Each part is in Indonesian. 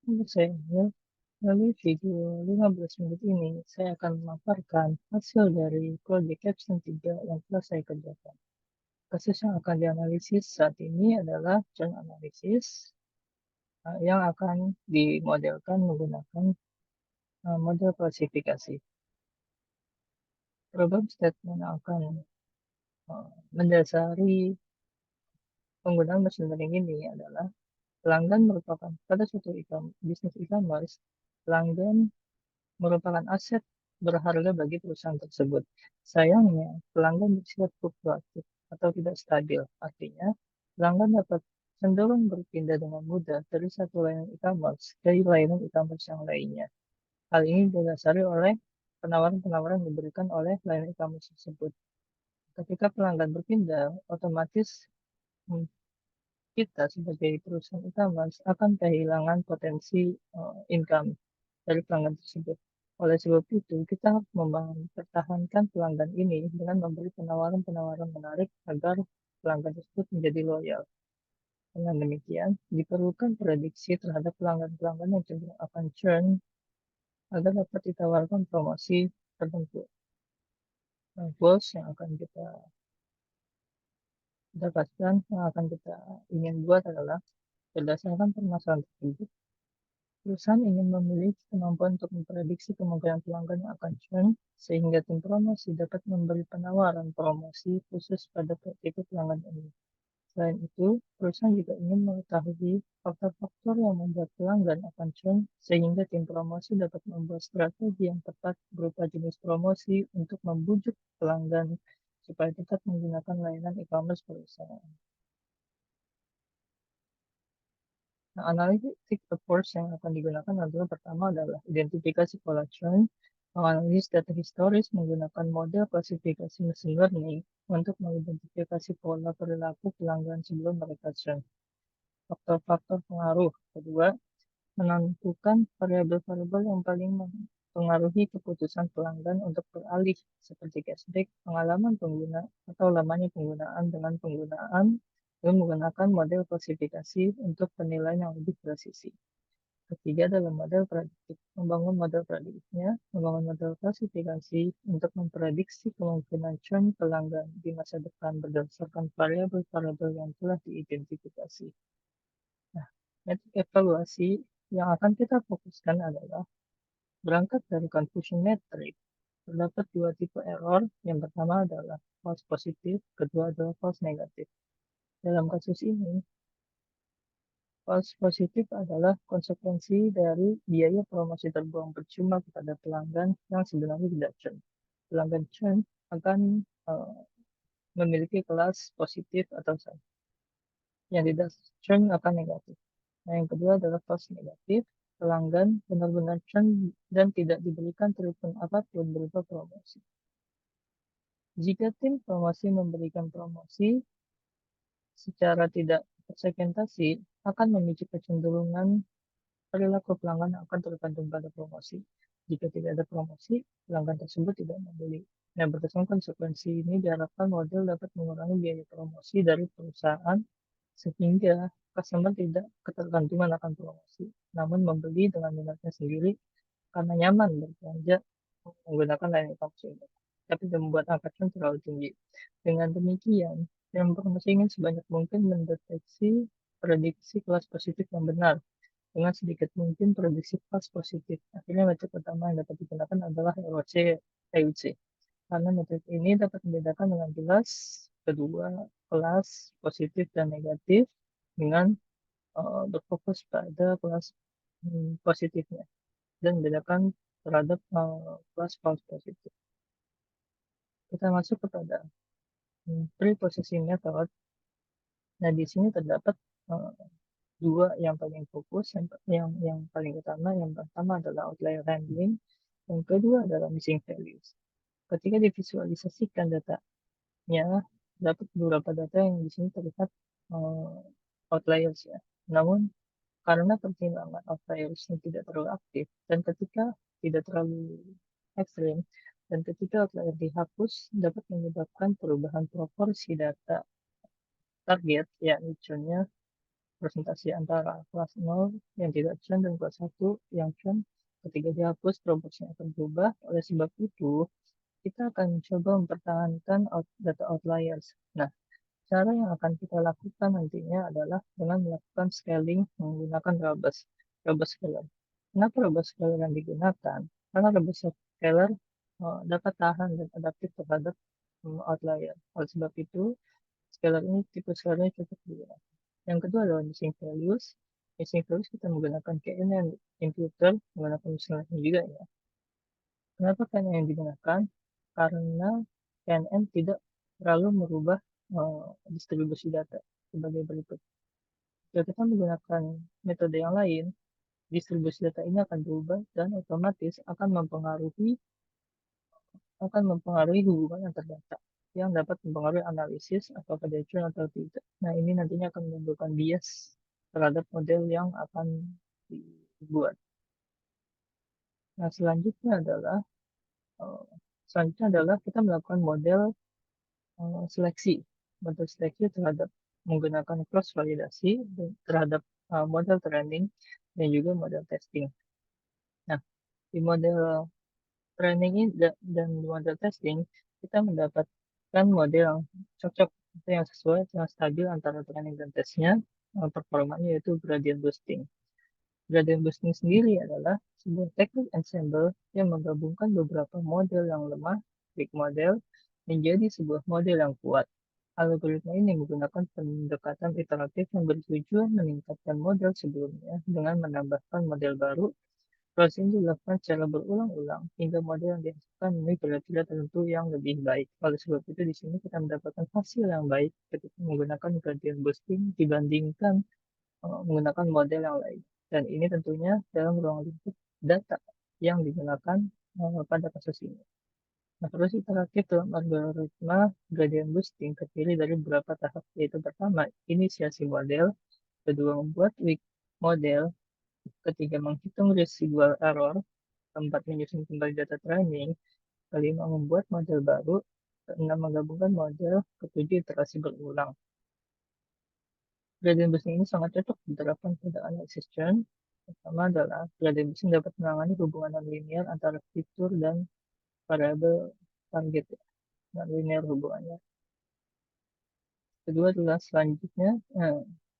Menurut saya, melalui video 15 menit ini, saya akan memaparkan hasil dari proyek Capstone 3 yang telah saya kerjakan. Kasus yang akan dianalisis saat ini adalah churn analysis yang akan dimodelkan menggunakan model klasifikasi. Problem statement akan mendasari penggunaan machine learning ini adalah pelanggan merupakan pada suatu bisnis e-commerce, pelanggan merupakan aset berharga bagi perusahaan tersebut. Sayangnya, pelanggan bersifat fluktuatif atau tidak stabil. Artinya, pelanggan dapat cenderung berpindah dengan mudah dari satu layanan e-commerce ke layanan e-commerce yang lainnya. Hal ini didasari oleh penawaran-penawaran yang diberikan oleh layanan e-commerce tersebut. Ketika pelanggan berpindah, otomatis kita sebagai perusahaan e-commerce akan kehilangan potensi income dari pelanggan tersebut. Oleh sebab itu, kita harus mempertahankan pelanggan ini dengan memberi penawaran-penawaran menarik agar pelanggan tersebut menjadi loyal. Dengan demikian, diperlukan prediksi terhadap pelanggan-pelanggan yang cenderung akan churn agar dapat ditawarkan promosi tertentu. Goals yang akan kita dapatkan, yang akan kita ingin buat adalah berdasarkan permasalahan tersebut, perusahaan ingin memiliki kemampuan untuk memprediksi kemungkinan pelanggan yang akan churn, sehingga tim promosi dapat memberi penawaran promosi khusus pada tipe pelanggan ini. Selain itu, perusahaan juga ingin mengetahui faktor-faktor yang membuat pelanggan akan churn, sehingga tim promosi dapat membuat strategi yang tepat berupa jenis promosi untuk membujuk pelanggan supaya tetap menggunakan layanan e-commerce perusahaan. Nah, analytic approach yang akan digunakan adalah pertama adalah identifikasi pola churn, menganalisis data historis menggunakan model klasifikasi machine learning untuk mengidentifikasi pola perilaku pelanggan sebelum mereka churn. Faktor-faktor pengaruh. Kedua, menentukan variabel-variabel yang paling mempengaruhi keputusan pelanggan untuk beralih, seperti cashback, pengalaman pengguna, atau lamanya penggunaan dengan penggunaan menggunakan model klasifikasi untuk penilaian yang lebih presisi. Ketiga adalah model prediktif. Membangun model prediktifnya, membangun model klasifikasi untuk memprediksi kemungkinan churn pelanggan di masa depan berdasarkan variabel-variabel yang telah diidentifikasi. Nah, metrik evaluasi yang akan kita fokuskan adalah berangkat dari confusion metric. Terdapat dua tipe error. Yang pertama adalah false positif, kedua adalah false negatif. Dalam kasus ini, false positif adalah konsekuensi dari biaya promosi terbuang percuma kepada pelanggan yang sebenarnya tidak churn. Pelanggan churn akan memiliki kelas positif atau yang tidak churn akan negatif. Nah, yang kedua adalah false negatif. Pelanggan benar-benar churn dan tidak diberikan treatment apapun berupa promosi. Jika tim promosi memberikan promosi secara tidak tersegmentasi, akan memicu kecenderungan perilaku pelanggan yang akan tergantung pada promosi. Jika tidak ada promosi, pelanggan tersebut tidak membeli. Nah, berdasarkan konsekuensi ini diharapkan model dapat mengurangi biaya promosi dari perusahaan sehingga customer tidak ketergantungan akan promosi, namun membeli dengan minatnya sendiri karena nyaman berbelanja menggunakan layanan e-commerce ini, tapi tidak membuat angka churn terlalu tinggi. Dengan demikian, yang promosi ingin sebanyak mungkin mendeteksi prediksi kelas positif yang benar dengan sedikit mungkin prediksi kelas positif. Akhirnya metode pertama yang dapat digunakan adalah ROC EUC. Karena metode ini dapat membedakan dengan jelas kedua kelas positif dan negatif dengan berfokus pada kelas positifnya dan membedakan terhadap kelas false positif. Kita masuk kepada pre-processing method. Nah, di sini terdapat dua yang paling fokus, yang paling utama. Yang pertama adalah outlier handling, yang kedua adalah missing values. Ketika divisualisasikan datanya, dapat beberapa data yang di sini terlihat outliers ya. Namun karena pertimbangan outliers tidak terlalu aktif dan ketika tidak terlalu ekstrim dan ketika outlier dihapus dapat menyebabkan perubahan proporsi data target, yakni churn-nya presentasi antara kelas 0 yang tidak churn dan kelas 1 yang churn. Ketika dihapus, proporsinya akan berubah. Oleh sebab itu, kita akan mencoba mempertahankan data outliers. Nah, cara yang akan kita lakukan nantinya adalah dengan melakukan scaling menggunakan robust scaler. Kenapa robust scaler yang digunakan? Karena robust scaler dapat tahan dan adaptif terhadap outlier. Oleh sebab itu, scalar ini tipe scalarnya cocok digunakan. Yang kedua adalah missing values. Missing values kita menggunakan KNN imputer, menggunakan machine learning juga ya. Kenapa KNN yang digunakan? Karena KNN tidak terlalu merubah distribusi data sebagai berikut. Jika kita menggunakan metode yang lain, distribusi data ini akan berubah dan otomatis akan mempengaruhi hubungan antar data yang dapat mempengaruhi analisis apakah dia curang atau tidak. Nah, ini nantinya akan menimbulkan bias terhadap model yang akan dibuat. Nah, selanjutnya adalah kita melakukan model seleksi. Model seleksi terhadap menggunakan cross validasi terhadap model training dan juga model testing. Nah, di model training ini dan di model testing kita mendapatkan model yang cocok atau yang sesuai yang stabil antara training dan tesnya performanya, yaitu gradient boosting. Gradient boosting sendiri adalah sebuah teknik ensemble yang menggabungkan beberapa model yang lemah, weak model, menjadi sebuah model yang kuat. Algoritma ini menggunakan pendekatan iteratif yang bertujuan meningkatkan model sebelumnya dengan menambahkan model baru. Proses ini dilakukan secara berulang-ulang hingga model yang dihasilkan memiliki kriteria tertentu yang lebih baik. Oleh sebab itu, di sini kita mendapatkan hasil yang baik ketika menggunakan gradient boosting dibandingkan menggunakan model yang lain. Dan ini tentunya dalam ruang lingkup data yang digunakan pada kasus ini. Nah, terus iteratif dalam algoritma gradient boosting terdiri dari beberapa tahap, yaitu pertama, inisiasi model, kedua, membuat weak model, ketiga, menghitung residual error, keempat, menyusun kembali data training, kelima, membuat model baru, keenam, menggabungkan model, ketujuh, iterasi berulang. Gradient boosting ini sangat cocok diterapkan pada analisis churn. Pertama adalah gradient boosting dapat menangani hubungan non-linear antara fitur dan variabel target, non-linear hubungannya. Kedua adalah selanjutnya,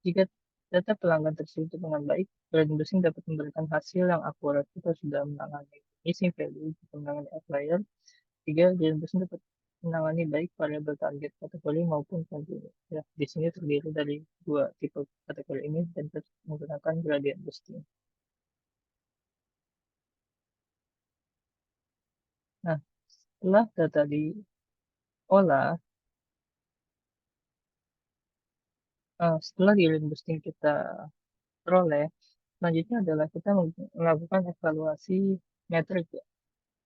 jika data pelanggan terstruktur dengan baik, gradient boosting dapat memberikan hasil yang akurat. Kita sudah menangani missing value, kita menangani outlier. Tiga, gradient boosting dapat menangani baik variabel target kategori maupun kontinu. Ya, di sini terdiri dari dua tipe kategori ini dan kita menggunakan gradient boosting. Nah, setelah data diolah, setelah gradient boosting kita peroleh, selanjutnya adalah kita melakukan evaluasi metrik. Ya.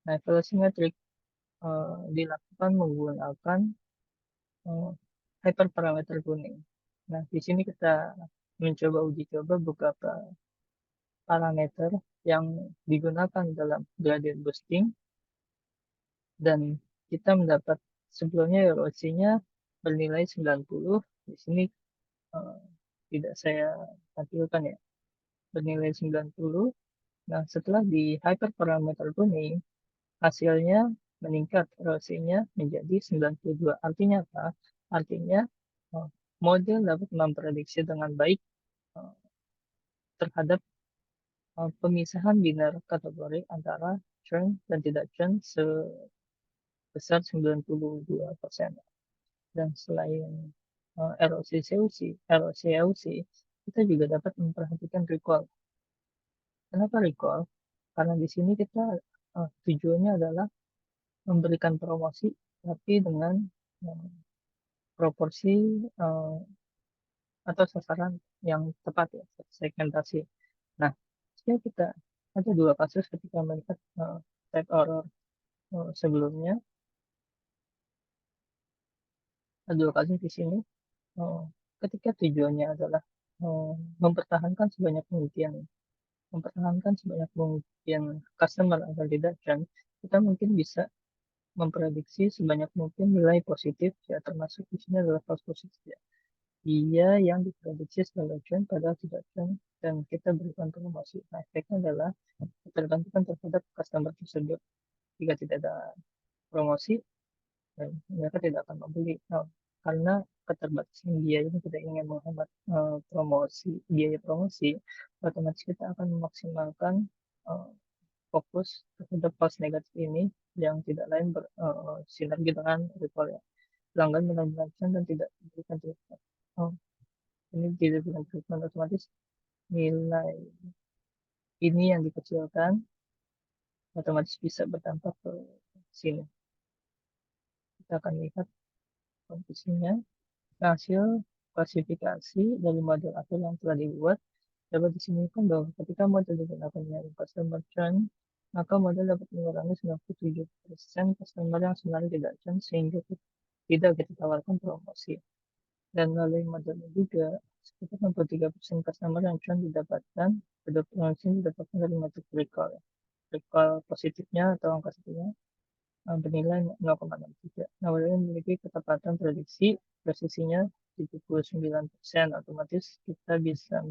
Nah, evaluasi metrik dilakukan menggunakan hyperparameter kuning. Nah, di sini kita mencoba uji coba beberapa parameter yang digunakan dalam gradient boosting dan kita mendapat sebelumnya erosinya bernilai 90. Di sini uh, tidak saya tampilkan ya, bernilai 90. Nah, setelah di hyperparameter kuning, hasilnya meningkat erosinya menjadi 92. Artinya apa? Artinya model dapat memprediksi dengan baik terhadap pemisahan biner kategori antara churn dan tidak churn sebesar 92%. Dan selain ROC, kita juga dapat memperhatikan recall. Kenapa recall? Karena di sini kita tujuannya adalah memberikan promosi, tapi dengan proporsi atau sasaran yang tepat ya, segmentasi. Nah, jika kita ada dua kasus ketika melihat type error sebelumnya, ada dua kasus di sini. Ketika tujuannya adalah mempertahankan sebanyak mungkin customer agar tidak churn, kita mungkin bisa memprediksi sebanyak mungkin nilai positif ya, termasuk di sini adalah false positif ya. Dia yang diprediksi sebagai cuan padahal tidak cuan dan kita berikan promosi. Nah, efeknya adalah ketergantungan terhadap customer tersebut. Jika tidak ada promosi, dan mereka tidak akan membeli. Nah, karena keterbatasan biaya ini kita ingin menghemat biaya promosi, otomatis kita akan memaksimalkan eh, fokus terhadap cost negatif ini yang tidak lain sinergi dengan recall ya. Pelanggan benar-benar dan tidak diberikan treatment. Oh, ini tidak diberikan treatment otomatis nilai ini yang dikecilkan otomatis bisa berdampak ke sini. Kita akan lihat kondisinya. Hasil klasifikasi dari model akil yang telah dibuat dapat disimpulkan bahwa ketika model digunakan dengan customer churn, maka model dapat mengurangi 97% customer yang sebenarnya tidak churn sehingga tidak kita tawarkan promosi. Dan melalui model ini juga sekitar 63% customer yang churn didapatkan, promosi didapatkan dari metode recall. Recall positifnya atau angka satunya bernilai 0,63. Nah, ini memiliki ketepatan prediksi, presisinya 79%, otomatis kita bisa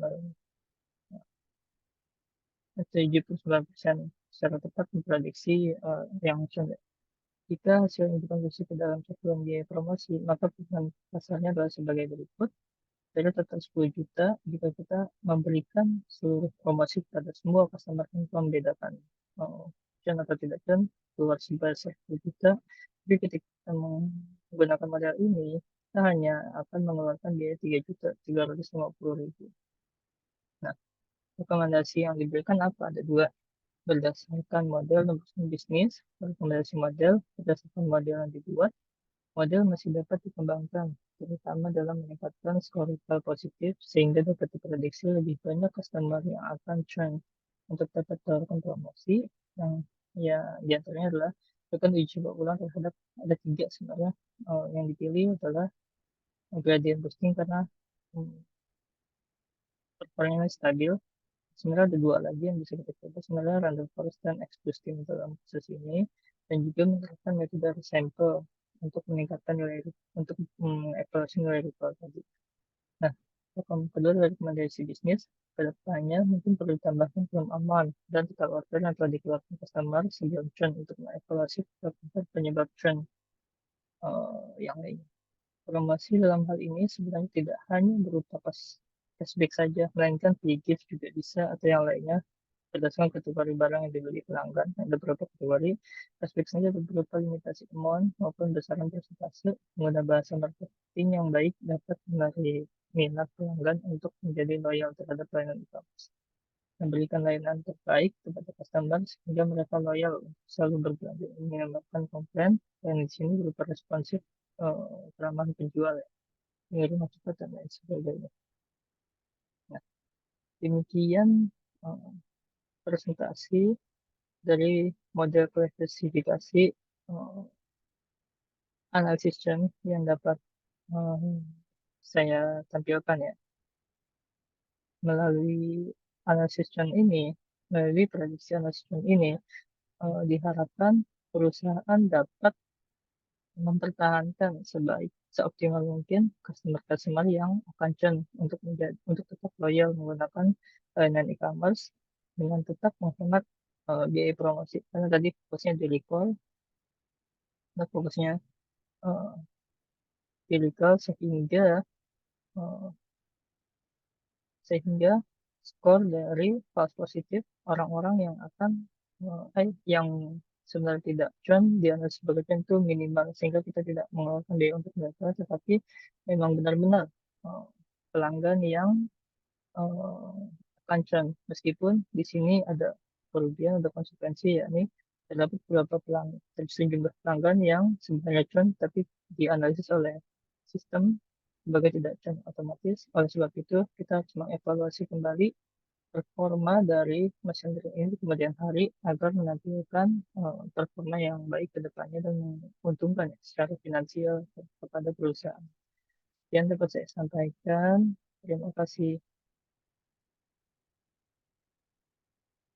79% secara tepat memprediksi yang contoh. Jika hasil yang dikonversi ke dalam satuan biaya promosi, maka perusahaan pasarnya adalah sebagai berikut. Jadi total 10 juta jika kita memberikan seluruh promosi kepada semua customer tanpa membedakan churn atau tidak churn, keluar sebesar 10 juta. Jadi ketika kita menggunakan model ini, kita hanya akan mengeluarkan biaya 3.350.000. Nah, rekomendasi yang diberikan apa? Ada dua. Berdasarkan model bisnis, rekomendasi model, berdasarkan model yang dibuat, model masih dapat dikembangkan, terutama dalam meningkatkan skor recall positif sehingga dapat diprediksi lebih banyak customer yang akan churn untuk dapat tawarkan promosi yang ya diantaranya adalah akan uji coba ulang terhadap ada tiga sebenarnya yang dipilih adalah gradient boosting karena performanya stabil. Sebenarnya ada dua lagi yang bisa kita coba sebenarnya random forest dan X boosting dalam kasus ini dan juga menerapkan metode sampel untuk meningkatkan nilai untuk evaluasi nilai recall tadi. Nah, kedua dari rekomendasi bisnis kedepannya mungkin perlu ditambahkan film aman dan tata order yang telah dikeluarkan customer sebelum churn untuk mengevaluasi penyebab churn yang lain. Promosi dalam hal ini sebenarnya tidak hanya berupa cashback saja, melainkan free gift juga bisa atau yang lainnya berdasarkan kategori barang yang dibeli pelanggan. Ada beberapa kategori, cashback saja berupa limitasi amount maupun besaran persentase. Menggunakan bahasa marketing yang baik dapat menarik minat pelanggan untuk menjadi loyal terhadap layanan e-commerce. Memberikan layanan terbaik kepada customer sehingga mereka loyal selalu berbelanja menambahkan komplain dan di sini berupa responsif ramah penjual ya, mengirim cepat dan lain sebagainya. Nah, demikian uh, presentasi dari model klasifikasi analisis churn yang dapat saya tampilkan ya. Melalui analisis churn ini, melalui prediksi analisis churn ini, diharapkan perusahaan dapat mempertahankan seoptimal mungkin customer yang akan churn untuk tetap loyal menggunakan layanan e-commerce dengan tetap menghemat biaya promosi karena tadi fokusnya di recall dan fokusnya uh, di recall uh, sehingga skor dari false positif orang-orang yang akan yang sebenarnya tidak churn dianggap sebagai churn itu minimal sehingga kita tidak mengeluarkan biaya untuk mereka tetapi memang benar-benar uh, pelanggan yang uh, akan churn meskipun di sini ada kerugian ada konsekuensi yakni terdapat beberapa sejumlah pelanggan yang sebenarnya churn tapi dianalisis oleh sistem sebagai tidak churn otomatis. Oleh sebab itu, kita harus mengevaluasi kembali performa dari mesin learning ini di kemudian hari agar menampilkan performa yang baik ke depannya dan menguntungkan ya, secara finansial kepada perusahaan. Yang dapat saya sampaikan. Terima kasih.